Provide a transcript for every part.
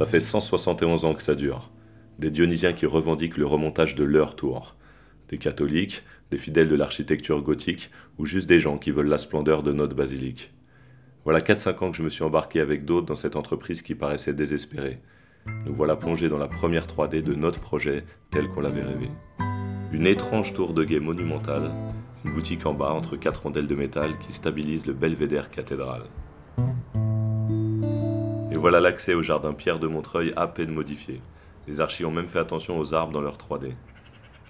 Ça fait 171 ans que ça dure. Des dionysiens qui revendiquent le remontage de leur tour. Des catholiques, des fidèles de l'architecture gothique, ou juste des gens qui veulent la splendeur de notre basilique. Voilà 4-5 ans que je me suis embarqué avec d'autres dans cette entreprise qui paraissait désespérée. Nous voilà plongés dans la première 3D de notre projet tel qu'on l'avait rêvé. Une étrange tour de guet monumentale, une boutique en bas entre 4 rondelles de métal qui stabilise le belvédère cathédrale. Et voilà l'accès au jardin Pierre de Montreuil à peine modifié. Les archis ont même fait attention aux arbres dans leur 3D.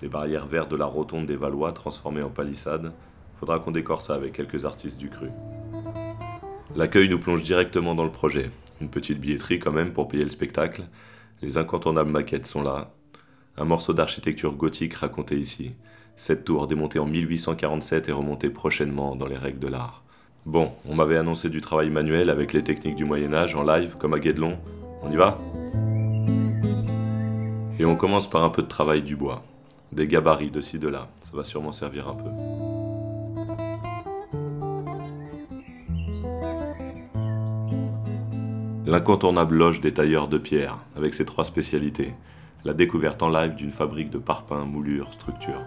Les barrières vertes de la rotonde des Valois transformées en palissade, faudra qu'on décore ça avec quelques artistes du cru. L'accueil nous plonge directement dans le projet. Une petite billetterie quand même pour payer le spectacle. Les incontournables maquettes sont là. Un morceau d'architecture gothique raconté ici. Cette tour démontée en 1847 et remontée prochainement dans les règles de l'art. Bon, on m'avait annoncé du travail manuel avec les techniques du Moyen-Âge en live, comme à Guédelon. On y va? Et on commence par un peu de travail du bois. Des gabarits de ci de là, ça va sûrement servir un peu. L'incontournable loge des tailleurs de pierre, avec ses 3 spécialités. La découverte en live d'une fabrique de parpaings, moulures, structures.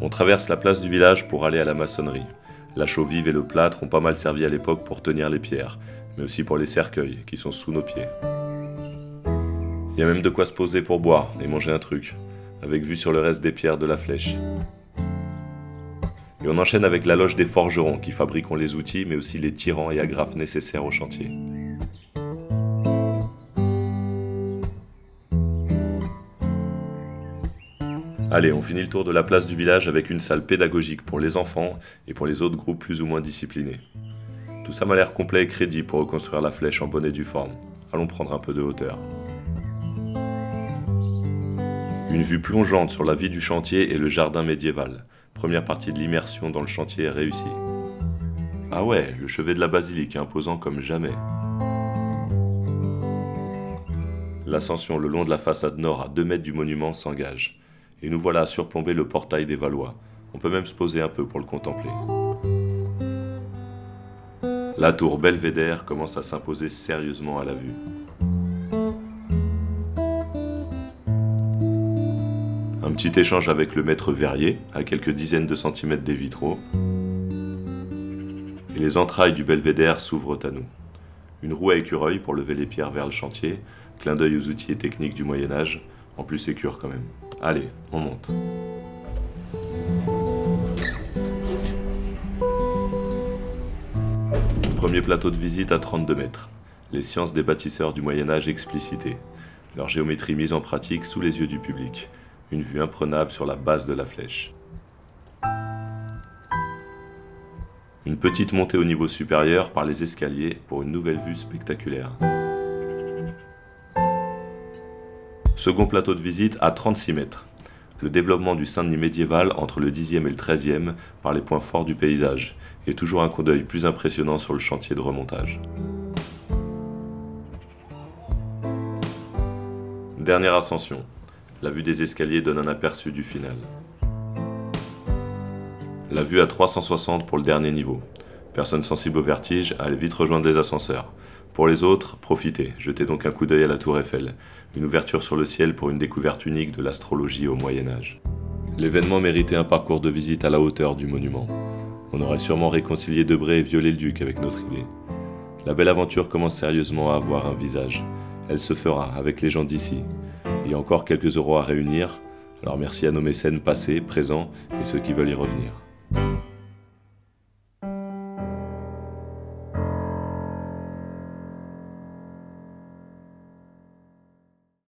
On traverse la place du village pour aller à la maçonnerie. La chaux vive et le plâtre ont pas mal servi à l'époque pour tenir les pierres, mais aussi pour les cercueils qui sont sous nos pieds. Il y a même de quoi se poser pour boire et manger un truc, avec vue sur le reste des pierres de la flèche. Et on enchaîne avec la loge des forgerons qui fabriquent les outils mais aussi les tirants et agrafes nécessaires au chantier. Allez, on finit le tour de la place du village avec une salle pédagogique pour les enfants et pour les autres groupes plus ou moins disciplinés. Tout ça m'a l'air complet et crédible pour reconstruire la flèche en bonne et due forme. Allons prendre un peu de hauteur. Une vue plongeante sur la vie du chantier et le jardin médiéval. Première partie de l'immersion dans le chantier est réussie. Ah ouais, le chevet de la basilique est imposant comme jamais. L'ascension le long de la façade nord à 2 mètres du monument s'engage. Et nous voilà à surplomber le portail des Valois. On peut même se poser un peu pour le contempler. La tour belvédère commence à s'imposer sérieusement à la vue. Un petit échange avec le maître verrier, à quelques dizaines de centimètres des vitraux. Et les entrailles du belvédère s'ouvrent à nous. Une roue à écureuil pour lever les pierres vers le chantier, clin d'œil aux outils et techniques du Moyen-Âge, en plus sécure quand même. Allez, on monte. Premier plateau de visite à 32 mètres. Les sciences des bâtisseurs du Moyen-Âge explicitées. Leur géométrie mise en pratique sous les yeux du public. Une vue imprenable sur la base de la flèche. Une petite montée au niveau supérieur par les escaliers pour une nouvelle vue spectaculaire. Second plateau de visite à 36 mètres. Le développement du Saint-Denis médiéval entre le 10e et le 13e par les points forts du paysage, et toujours un coup d'œil plus impressionnant sur le chantier de remontage. Dernière ascension. La vue des escaliers donne un aperçu du final. La vue à 360 pour le dernier niveau. Personne sensible au vertige, allez vite rejoindre les ascenseurs. Pour les autres, profitez, jetez donc un coup d'œil à la tour Eiffel. Une ouverture sur le ciel pour une découverte unique de l'astrologie au Moyen-Âge. L'événement méritait un parcours de visite à la hauteur du monument. On aurait sûrement réconcilié Debray et Viollet-le-Duc avec notre idée. La belle aventure commence sérieusement à avoir un visage. Elle se fera avec les gens d'ici. Il y a encore quelques euros à réunir, alors merci à nos mécènes passés, présents et ceux qui veulent y revenir.